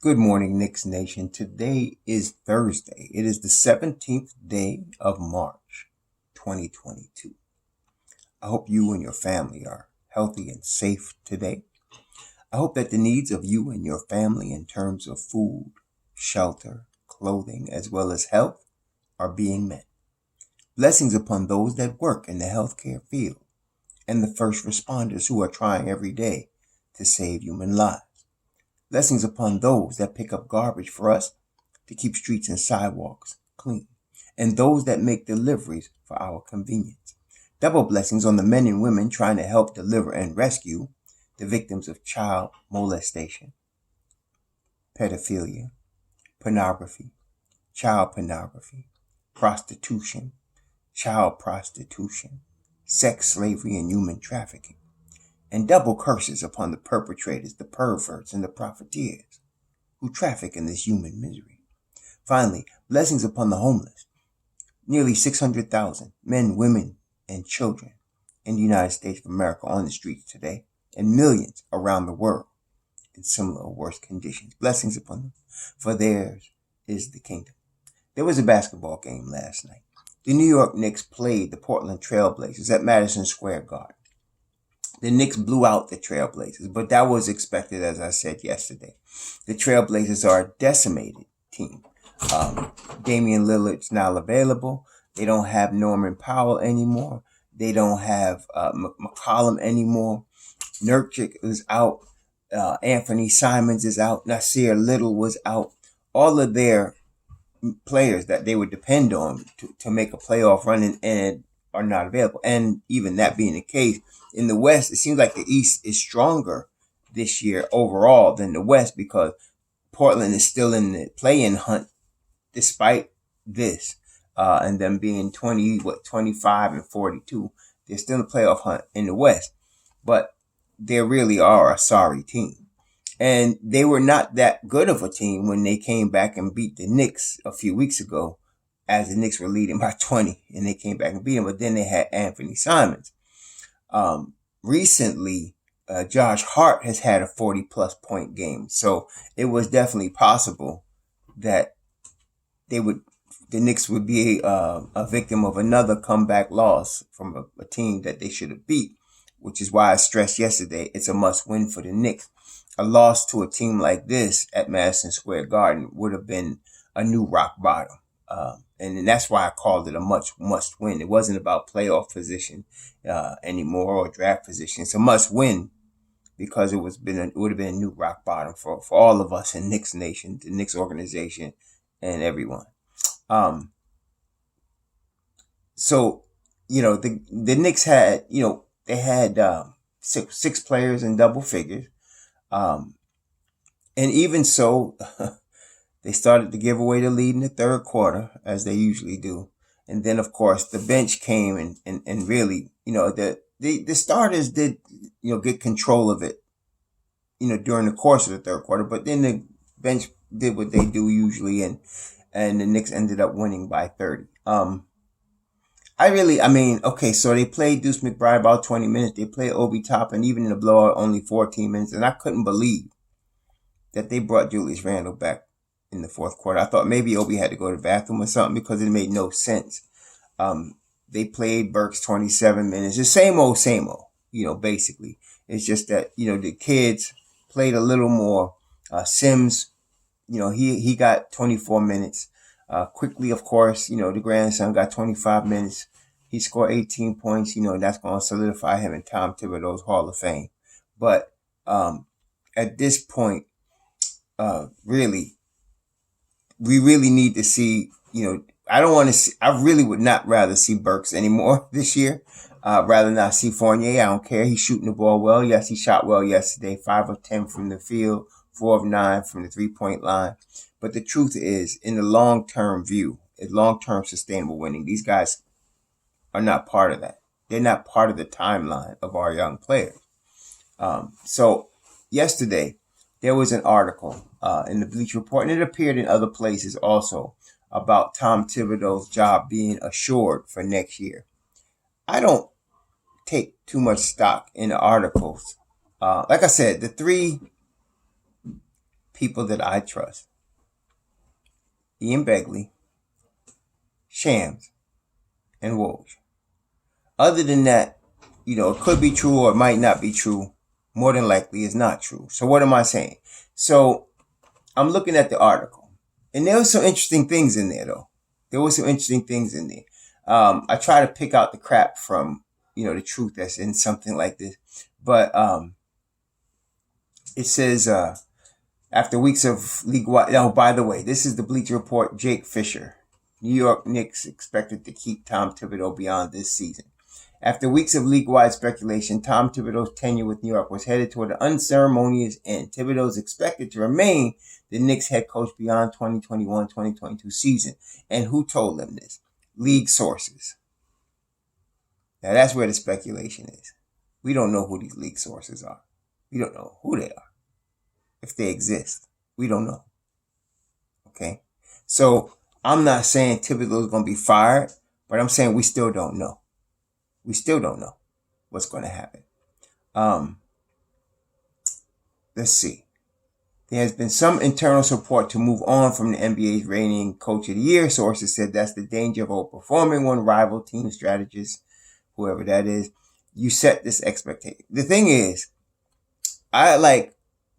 Good morning, Knicks Nation. Today is Thursday. It is the 17th day of March, 2022. I hope you and your family are healthy and safe today. I hope that the needs of you and your family in terms of food, shelter, clothing, as well as health are being met. Blessings upon those that work in the healthcare field and the first responders who are trying every day to save human lives. Blessings upon those that pick up garbage for us to keep streets and sidewalks clean, and those that make deliveries for our convenience. Double blessings on the men and women trying to help deliver and rescue the victims of child molestation, pedophilia, pornography, prostitution, child prostitution, sex slavery, and human trafficking. And double curses upon the perpetrators, the perverts, and the profiteers who traffic in this human misery. Finally, blessings upon the homeless. Nearly 600,000 men, women, and children in the United States of America on the streets today, and millions around the world in similar or worse conditions. Blessings upon them, for theirs is the kingdom. There was a basketball game last night. The New York Knicks played the Portland Trail Blazers at Madison Square Garden. The Knicks blew out the Trailblazers, but that was expected, as I said yesterday. The Trailblazers are a decimated team. Damian Lillard's not available. They don't have Norman Powell anymore. They don't have McCollum anymore. Nurkic is out. Anthony Simons is out. Nasir Little was out. All of their players that they would depend on to make a playoff run and are not available. And even that being the case, in the West, it seems like the East is stronger this year overall than the West because Portland is still in the play-in hunt despite this. And them being 25 and 42. They're still in the playoff hunt in the West. But they really are a sorry team. And they were not that good of a team when they came back and beat the Knicks a few weeks ago, as the Knicks were leading by 20, and they came back and beat them. But then they had Anthony Simons. Recently, Josh Hart has had a 40-plus point game. So it was definitely possible that the Knicks would be a victim of another comeback loss from a team that they should have beat, which is why I stressed yesterday it's a must-win for the Knicks. A loss to a team like this at Madison Square Garden would have been a new rock bottom. And that's why I called it a must win. It wasn't about playoff position anymore or draft position. It's a must win because it would have been a new rock bottom for all of us in Knicks Nation, the Knicks organization, and everyone. So the Knicks had they had six players in double figures, and even so. They started to give away the lead in the third quarter, as they usually do. And then, of course, the bench came and really, the starters did, get control of it, during the course of the third quarter. But then the bench did what they do usually, and the Knicks ended up winning by 30. Okay, so they played Deuce McBride about 20 minutes. They played Obi Toppin, even in the blowout, only 14 minutes. And I couldn't believe that they brought Julius Randle back in the fourth quarter. I thought maybe Obi had to go to the bathroom or something because it made no sense. They played Burks 27 minutes. The same old, basically. It's just that, the kids played a little more. Sims, he got 24 minutes. Quickly, of course, the grandson got 25 minutes. He scored 18 points, and that's going to solidify him in Tom Thibodeau's Hall of Fame. But at this point, we really need to see, I really would not rather see Burks anymore this year. Rather not see Fournier. I don't care. He's shooting the ball well. Yes, he shot well yesterday. 5 of 10 from the field, 4 of 9 from the 3-point line. But the truth is, in the long-term view, long-term sustainable winning, these guys are not part of that. They're not part of the timeline of our young players. So yesterday, there was an article in the Bleacher Report, and it appeared in other places also, about Tom Thibodeau's job being assured for next year. I don't take too much stock in the articles. Like I said, the three people that I trust. Ian Begley, Shams, and Woj. Other than that, it could be true or it might not be true. More than likely, it's not true. So what am I saying? So I'm looking at the article, and there were some interesting things in there, though. I try to pick out the crap from, the truth that's in something like this. But it says, after weeks of league-wide... Oh, by the way, this is the Bleacher Report, Jake Fisher. New York Knicks expected to keep Tom Thibodeau beyond this season. After weeks of league-wide speculation, Tom Thibodeau's tenure with New York was headed toward an unceremonious end. Thibodeau is expected to remain the Knicks head coach beyond 2021-2022 season. And who told them this? League sources. Now that's where the speculation is. We don't know who these league sources are. We don't know who they are. If they exist, we don't know. Okay? So I'm not saying Thibodeau is going to be fired, but I'm saying we still don't know. We still don't know what's going to happen. Let's see. There has been some internal support to move on from the NBA's reigning Coach of the Year. Sources said that's the danger of overperforming one rival team strategist, whoever that is. You set this expectation. The thing is, I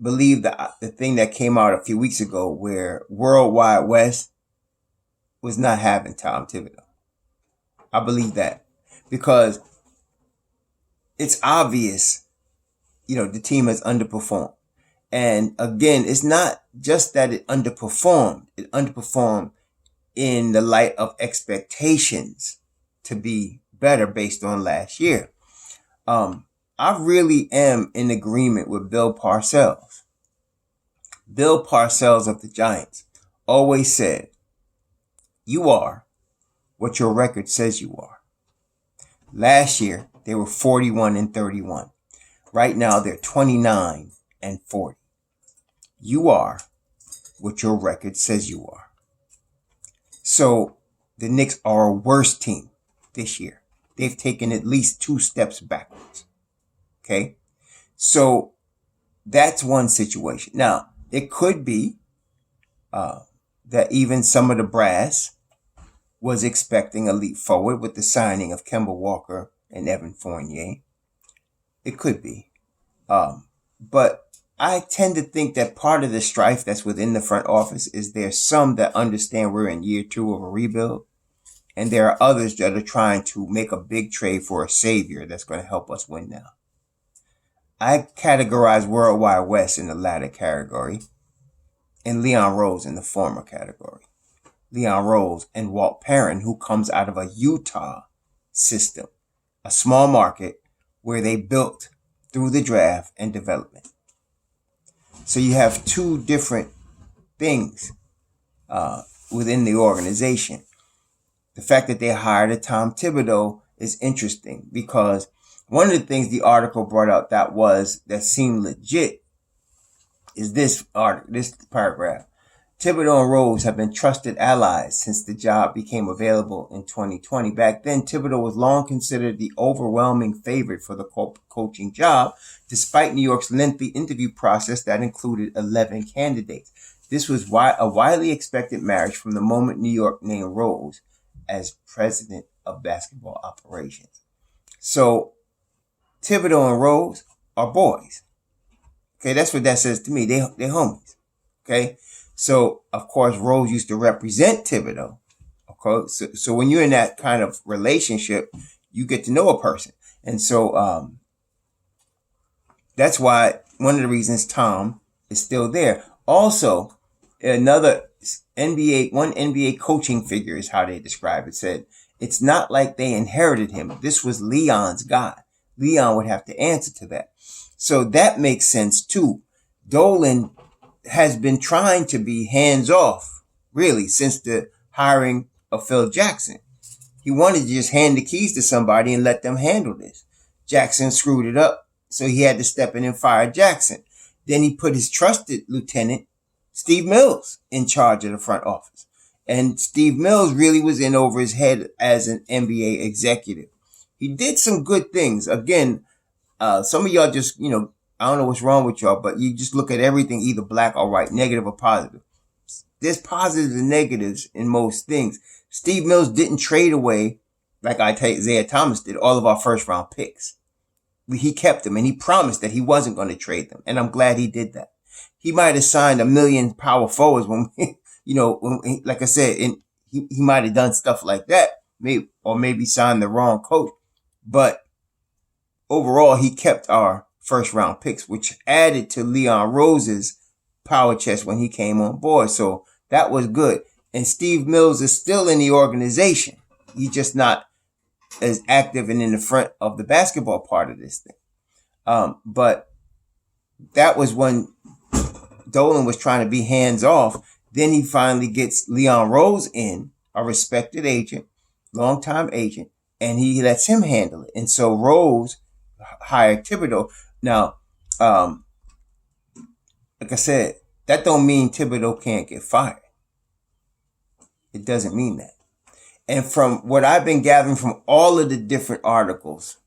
believe that the thing that came out a few weeks ago where Worldwide West was not having Tom Thibodeau. I believe that because it's obvious, the team has underperformed. And again, it's not just that it underperformed. It underperformed in the light of expectations to be better based on last year. I really am in agreement with Bill Parcells. Bill Parcells of the Giants always said, you are what your record says you are. Last year, they were 41-31. Right now, they're 29-40. You are what your record says you are. So the Knicks are a worse team this year. They've taken at least 2 steps backwards. Okay? So that's one situation. Now, it could be that even some of the brass was expecting a leap forward with the signing of Kemba Walker and Evan Fournier. It could be. But I tend to think that part of the strife that's within the front office is there's some that understand we're in year 2 of a rebuild, and there are others that are trying to make a big trade for a savior that's going to help us win now. I categorize Worldwide West in the latter category and Leon Rose in the former category. Leon Rose and Walt Perrin, who comes out of a Utah system, a small market where they built through the draft and development. So you have 2 different things within the organization. The fact that they hired a Tom Thibodeau is interesting because one of the things the article brought up that seemed legit is this paragraph. Thibodeau and Rose have been trusted allies since the job became available in 2020. Back then, Thibodeau was long considered the overwhelming favorite for the coaching job, despite New York's lengthy interview process that included 11 candidates. This was a widely expected marriage from the moment New York named Rose as president of basketball operations. So, Thibodeau and Rose are boys. Okay, that's what that says to me. They're homies. Okay? So, of course, Rose used to represent Thibodeau. Okay, so when you're in that kind of relationship, you get to know a person. And so that's why one of the reasons Tom is still there. Also, another NBA coaching figure is how they describe it, said, it's not like they inherited him. This was Leon's guy. Leon would have to answer to that. So that makes sense too. Dolan has been trying to be hands-off, really, since the hiring of Phil Jackson. He wanted to just hand the keys to somebody and let them handle this. Jackson screwed it up, so he had to step in and fire Jackson. Then he put his trusted lieutenant, Steve Mills, in charge of the front office. And Steve Mills really was in over his head as an NBA executive. He did some good things. Again, some of y'all just, I don't know what's wrong with y'all, but you just look at everything either black or white, negative or positive. There's positives and negatives in most things. Steve Mills didn't trade away, like Isaiah Thomas did, all of our first round picks. He kept them, and he promised that he wasn't going to trade them. And I'm glad he did that. He might have signed 1 million power forwards when, like I said, he might have done stuff like that, maybe signed the wrong coach. But overall, he kept our first round picks, which added to Leon Rose's power chest when he came on board. So that was good. And Steve Mills is still in the organization. He's just not as active and in the front of the basketball part of this thing. But that was when Dolan was trying to be hands off. Then he finally gets Leon Rose in, a respected agent, longtime agent, and he lets him handle it. And so Rose hired Thibodeau. Now, like I said, that don't mean Thibodeau can't get fired. It doesn't mean that. And from what I've been gathering from all of the different articles,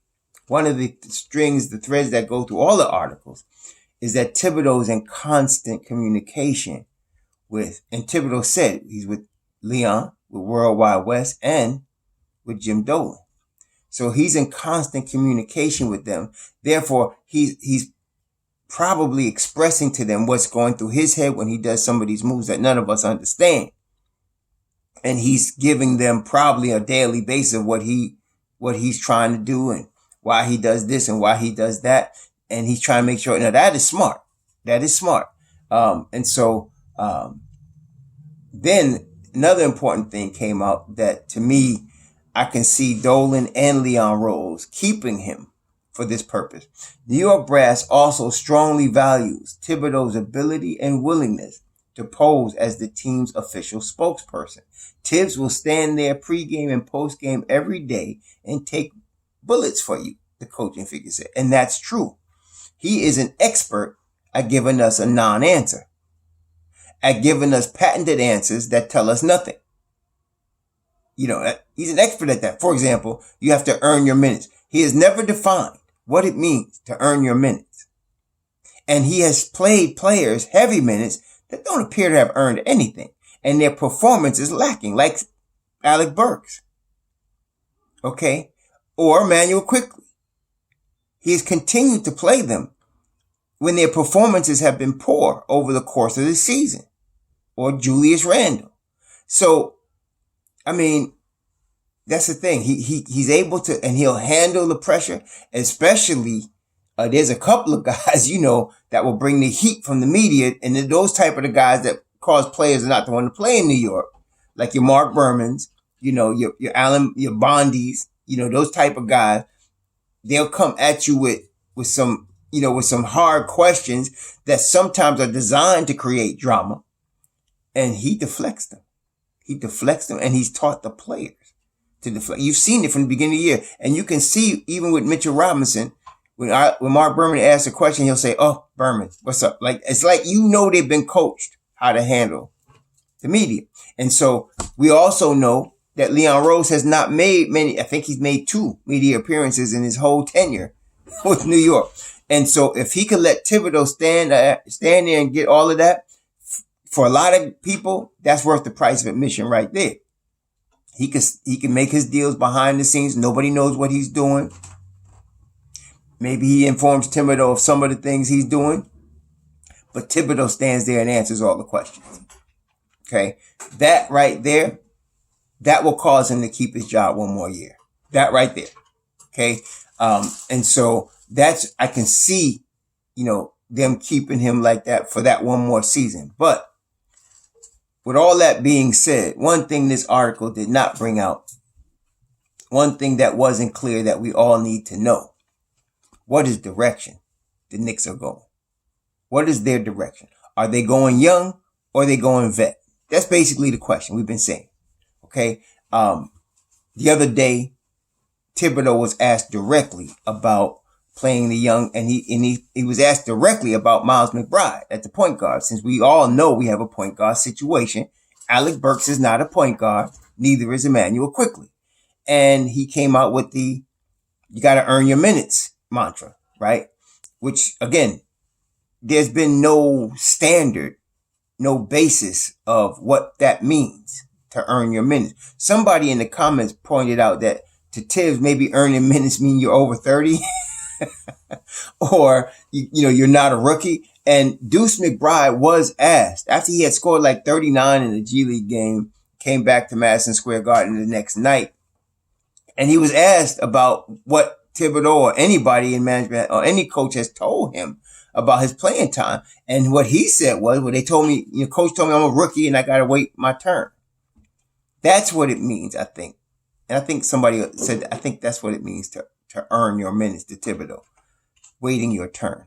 one of the threads that go through all the articles is that Thibodeau is in constant communication with, and Thibodeau said he's with Leon, with World Wide West, and with Jim Dolan. So he's in constant communication with them. Therefore, he's probably expressing to them what's going through his head when he does some of these moves that none of us understand. And he's giving them probably a daily basis of what he's trying to do and why he does this and why he does that. And he's trying to make sure. Now that is smart. That is smart. And so then another important thing came out that to me, I can see Dolan and Leon Rose keeping him for this purpose. New York brass also strongly values Thibodeau's ability and willingness to pose as the team's official spokesperson. Tibbs will stand there pregame and postgame every day and take bullets for you, the coaching figure said. And that's true. He is an expert at giving us a non-answer, at giving us patented answers that tell us nothing. He's an expert at that. For example, you have to earn your minutes. He has never defined what it means to earn your minutes. And he has played players heavy minutes that don't appear to have earned anything. And their performance is lacking, like Alec Burks. Okay? Or Emmanuel Quickly. He has continued to play them when their performances have been poor over the course of the season. Or Julius Randle. So, I mean, that's the thing. He's able to, and he'll handle the pressure, especially, there's a couple of guys, that will bring the heat from the media, and those type of the guys that cause players not to want to play in New York, like your Mark Bermans, your Allen, your Bondis, those type of guys. They'll come at you with some hard questions that sometimes are designed to create drama, and he deflects them. He deflects them, and he's taught the players to deflect. You've seen it from the beginning of the year, and you can see even with Mitchell Robinson. When Mark Berman asks a question, he'll say, "Oh, Berman, what's up?" Like, it's like, they've been coached how to handle the media. And so we also know that Leon Rose has not made many. I think he's made 2 media appearances in his whole tenure with New York. And so if he could let Thibodeau stand there and get all of that, for a lot of people, that's worth the price of admission right there. He can make his deals behind the scenes. Nobody knows what he's doing. Maybe he informs Thibodeau of some of the things he's doing, but Thibodeau stands there and answers all the questions. Okay. That right there, that will cause him to keep his job one more year. That right there. Okay. And so I can see, them keeping him like that for that one more season. But with all that being said, one thing this article did not bring out, one thing that wasn't clear that we all need to know. What is direction the Knicks are going? What is their direction? Are they going young or are they going vet? That's basically the question we've been saying. Okay. The other day, Thibodeau was asked directly about playing the young, and he was asked directly about Miles McBride at the point guard. Since we all know we have a point guard situation, Alec Burks is not a point guard, neither is Emmanuel Quickly. And he came out with you got to earn your minutes mantra, right? which again, there's been no standard, no basis of what that means to earn your minutes. Somebody in the comments pointed out that to Tibbs, maybe earning minutes mean you're over 30 or, you're not a rookie. And Deuce McBride was asked after he had scored like 39 in the G League game, came back to Madison Square Garden the next night. And he was asked about what Thibodeau or anybody in management or any coach has told him about his playing time. And what he said was, well, they told me, coach told me I'm a rookie and I got to wait my turn. That's what it means, I think. And I think somebody said, I think that's what it means to earn your minutes to Thibodeau, waiting your turn.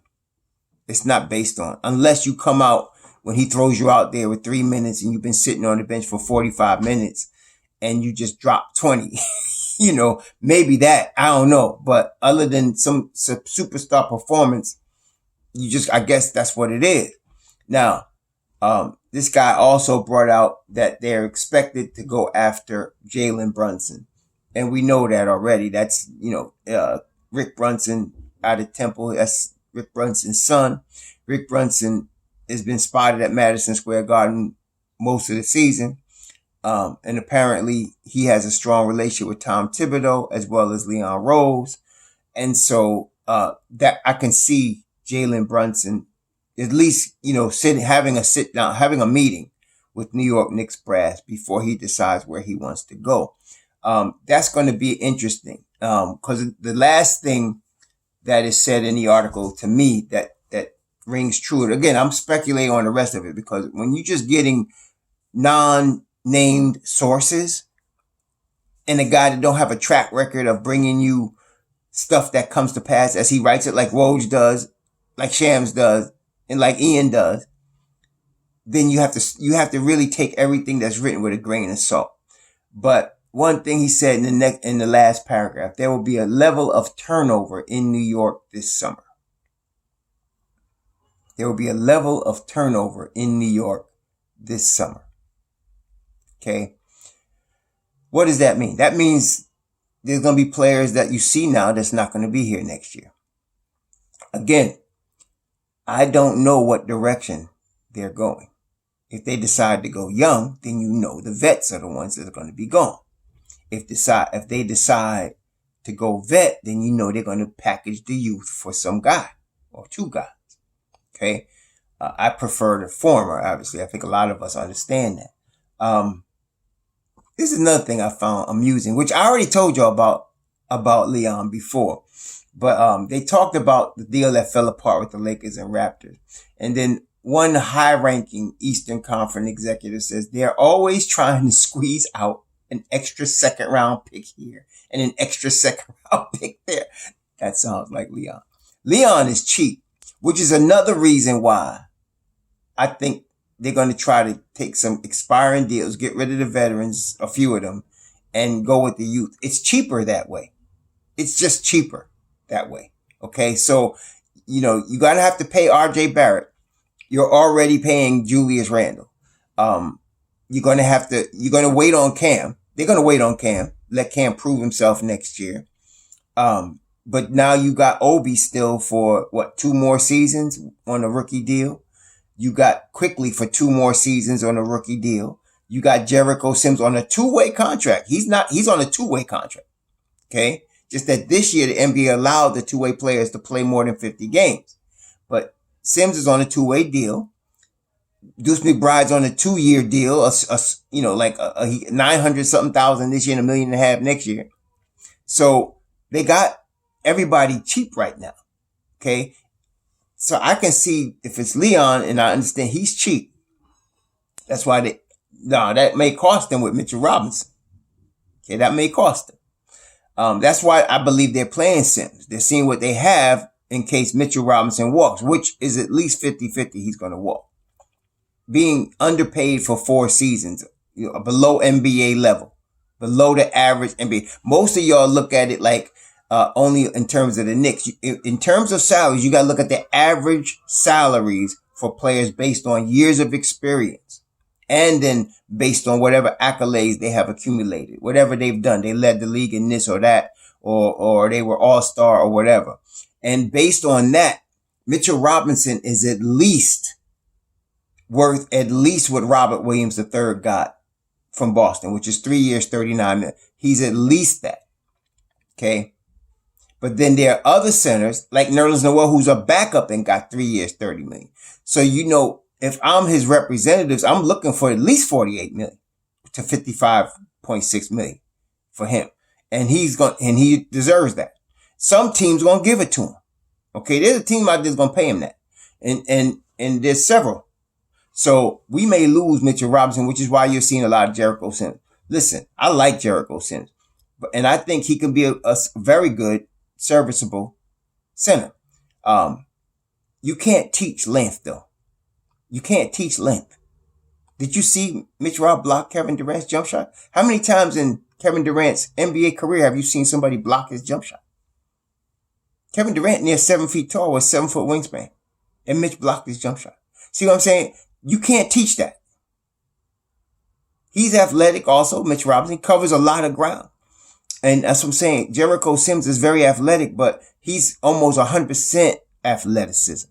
It's not based on, unless you come out when he throws you out there with 3 minutes and you've been sitting on the bench for 45 minutes and you just drop 20, maybe that, I don't know. But other than some superstar performance, I guess that's what it is. Now, this guy also brought out that they're expected to go after Jalen Brunson. And we know that already. That's, Rick Brunson out of Temple. That's Rick Brunson's son. Rick Brunson has been spotted at Madison Square Garden most of the season. And apparently he has a strong relationship with Tom Thibodeau as well as Leon Rose. And so, that I can see Jalen Brunson at least, having a meeting with New York Knicks brass before he decides where he wants to go. That's going to be interesting. Cause the last thing that is said in the article to me that rings true. And again, I'm speculating on the rest of it because when you're just getting non-named sources and a guy that don't have a track record of bringing you stuff that comes to pass as he writes it, like Woj does, like Shams does, and like Ian does, then you have to really take everything that's written with a grain of salt. But one thing he said in the last paragraph, there will be a level of turnover in New York this summer. There will be a level of turnover in New York this summer. Okay. What does that mean? That means there's going to be players that you see now that's not going to be here next year. Again, I don't know what direction they're going. If they decide to go young, then the vets are the ones that are going to be gone. If they decide to go vet, then they're going to package the youth for some guy or two guys. Okay. I prefer the former, obviously. I think a lot of us understand that. This is another thing I found amusing, which I already told you about Leon before. But they talked about the deal that fell apart with the Lakers and Raptors. And then one high-ranking Eastern Conference executive says they're always trying to squeeze out an extra second-round pick here and an extra second-round pick there. That sounds like Leon. Leon is cheap, which is another reason why I think they're going to try to take some expiring deals, get rid of the veterans, a few of them, and go with the youth. It's cheaper that way. It's just cheaper that way. Okay. So, you got to have to pay RJ Barrett. You're already paying Julius Randle. You're going to wait on Cam. They're going to wait on Cam, let Cam prove himself next year. But now you got Obi still for 2 more seasons on a rookie deal. You got Quickly for 2 more seasons on a rookie deal. You got Jericho Sims on a 2-way contract. He's on a 2-way contract. Okay. Just that this year, the NBA allowed the 2-way players to play more than 50 games. But Sims is on a 2-way deal. Deuce McBride's on a 2-year deal, like a 900 something thousand this year and $1.5 million next year. So they got everybody cheap right now. Okay. So I can see if it's Leon, and I understand he's cheap. That's why that may cost them with Mitchell Robinson. Okay. That may cost them. That's why I believe they're playing Sims. They're seeing what they have in case Mitchell Robinson walks, which is at least 50-50 he's going to walk. Being underpaid for 4 seasons, below NBA level, below the average NBA. Most of y'all look at it like only in terms of the Knicks. In terms of salaries, you got to look at the average salaries for players based on years of experience. And then based on whatever accolades they have accumulated, whatever they've done, they led the league in this or that, or they were all-star or whatever. And based on that, Mitchell Robinson is at least worth at least what Robert Williams III got from Boston, which is 3 years, $39 million. He's at least that. Okay. But then there are other centers like Nerlens Noel, who's a backup and got 3 years, $30 million. So, if I'm his representatives, I'm looking for at least $48 million to $55.6 million for him. And he deserves that. Some teams are going to give it to him. Okay. There's a team out there that's going to pay him that. And there's several. So we may lose Mitchell Robinson, which is why you're seeing a lot of Jericho Sims. Listen, I like Jericho Sims, and I think he can be a very good, serviceable center. You can't teach length, though. You can't teach length. Did you see Mitch Rob block Kevin Durant's jump shot? How many times in Kevin Durant's NBA career have you seen somebody block his jump shot? Kevin Durant, near 7 feet tall, was 7 foot wingspan, and Mitch blocked his jump shot. See what I'm saying? You can't teach that. He's athletic also. Mitch Robinson covers a lot of ground. And that's what I'm saying. Jericho Sims is very athletic, but he's almost 100% athleticism,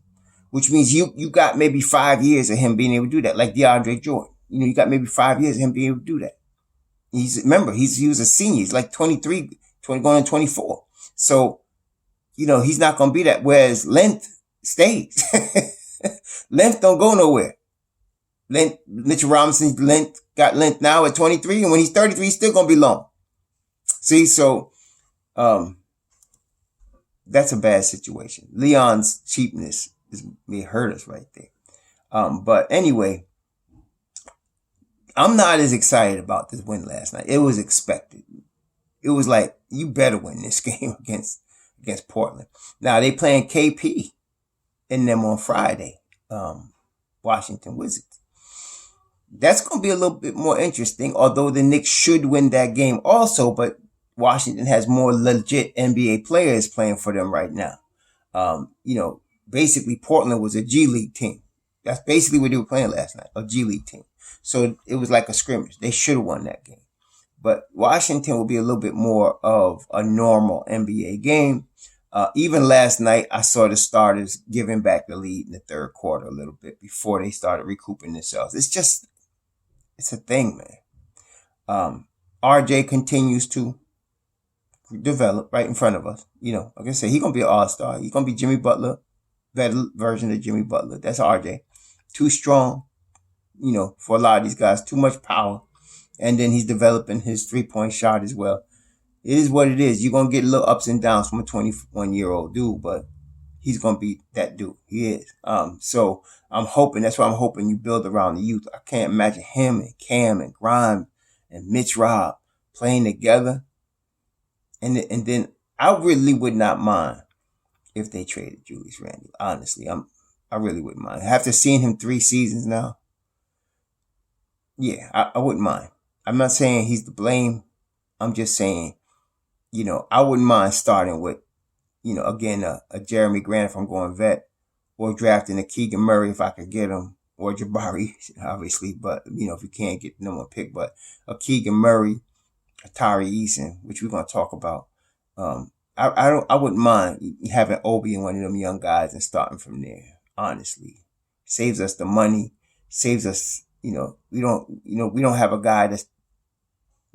which means you got maybe 5 years of him being able to do that, like DeAndre Jordan. You got maybe 5 years of him being able to do that. He was a senior. He's like 23, going on 24. So, he's not going to be that. Whereas length stays. Length don't go nowhere. Mitchell Robinson's got length now at 23, and when he's 33, he's still going to be long. See, so that's a bad situation. Leon's cheapness may hurt us right there. But anyway, I'm not as excited about this win last night. It was expected. It was like, you better win this game against Portland. Now, they playing KP in them on Friday, Washington Wizards. That's going to be a little bit more interesting, although the Knicks should win that game also, but Washington has more legit NBA players playing for them right now. Basically Portland was a G League team. That's basically what they were playing last night, a G League team. So it was like a scrimmage. They should have won that game. But Washington will be a little bit more of a normal NBA game. Even last night, I saw the starters giving back the lead in the third quarter a little bit before they started recouping themselves. It's a thing, man. RJ continues to develop right in front of us. Like I said, he's going to be an all-star. He's going to be Jimmy Butler, better version of Jimmy Butler. That's RJ. Too strong, for a lot of these guys. Too much power. And then he's developing his three-point shot as well. It is what it is. You're going to get little ups and downs from a 21-year-old dude, but he's going to be that dude. He is. So I'm hoping, that's why I'm hoping you build around the youth. I can't imagine him and Cam and Grimes and Mitch Rob playing together. And then I really would not mind if they traded Julius Randle. Honestly, I really wouldn't mind. After seeing him 3 seasons now, yeah, I wouldn't mind. I'm not saying he's to blame. I'm just saying, I wouldn't mind starting with, again, a Jeremy Grant if I'm going vet, or drafting a Keegan Murray if I could get him, or Jabari, obviously, but, if you can't get the number 1 pick, but a Keegan Murray, a Tari Eason, which we're going to talk about. I wouldn't mind having Obi and one of them young guys and starting from there, honestly. Saves us the money, saves us, we don't have a guy that's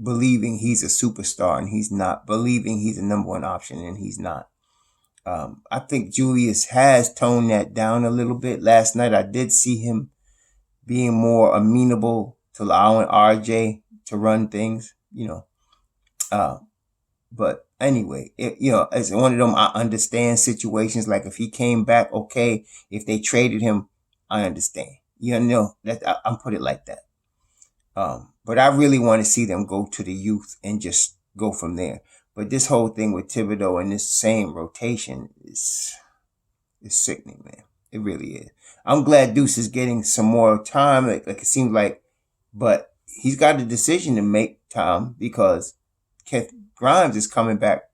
believing he's a superstar and he's not, believing he's a number 1 option and he's not. I think Julius has toned that down a little bit. Last night I did see him being more amenable to allowing RJ to run things, but anyway, as one of them, I understand situations like if he came back, okay. If they traded him, I understand. That I'm put it like that. But I really want to see them go to the youth and just go from there. But this whole thing with Thibodeau and this same rotation is sickening, man. It really is. I'm glad Deuce is getting some more time, like it seems like, but he's got a decision to make, Tom, because Grimes is coming back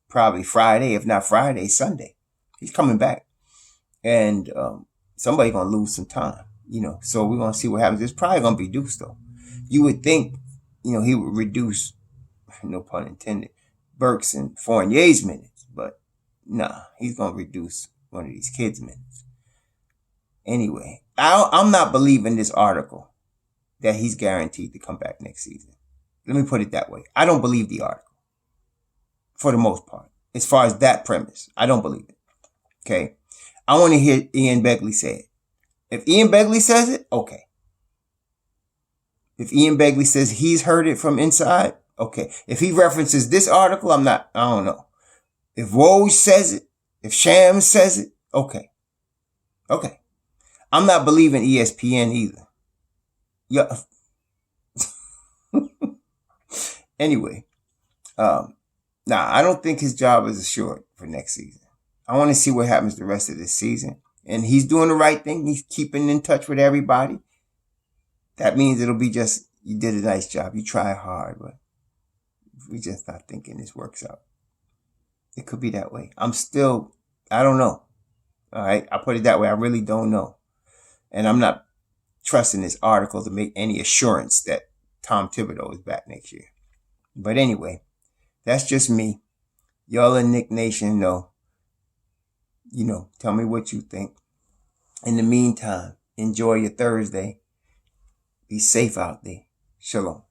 probably Friday, if not Friday, Sunday. He's coming back. And somebody's going to lose some time, So we're going to see what happens. It's probably going to be Deuce, though. You would think, he would reduce, no pun intended, Burks and Fournier's minutes. But nah, he's going to reduce one of these kids' minutes. Anyway, I'm not believing this article that he's guaranteed to come back next season. Let me put it that way. I don't believe the article for the most part. As far as that premise, I don't believe it. Okay. I want to hear Ian Begley say it. If Ian Begley says it, okay. If Ian Begley says he's heard it from inside, okay. If he references this article, I don't know. If Woj says it, if Shams says it, okay. Okay. I'm not believing ESPN either. Yeah. Anyway, I don't think his job is assured for next season. I want to see what happens the rest of this season. And he's doing the right thing. He's keeping in touch with everybody. That means it'll be just, you did a nice job. You try hard, but we're just not thinking this works out. It could be that way. I don't know. All right. I put it that way. I really don't know. And I'm not trusting this article to make any assurance that Tom Thibodeau is back next year. But anyway, that's just me. Y'all in Knick Nation know. Tell me what you think. In the meantime, enjoy your Thursday. Be safe out there. Shalom.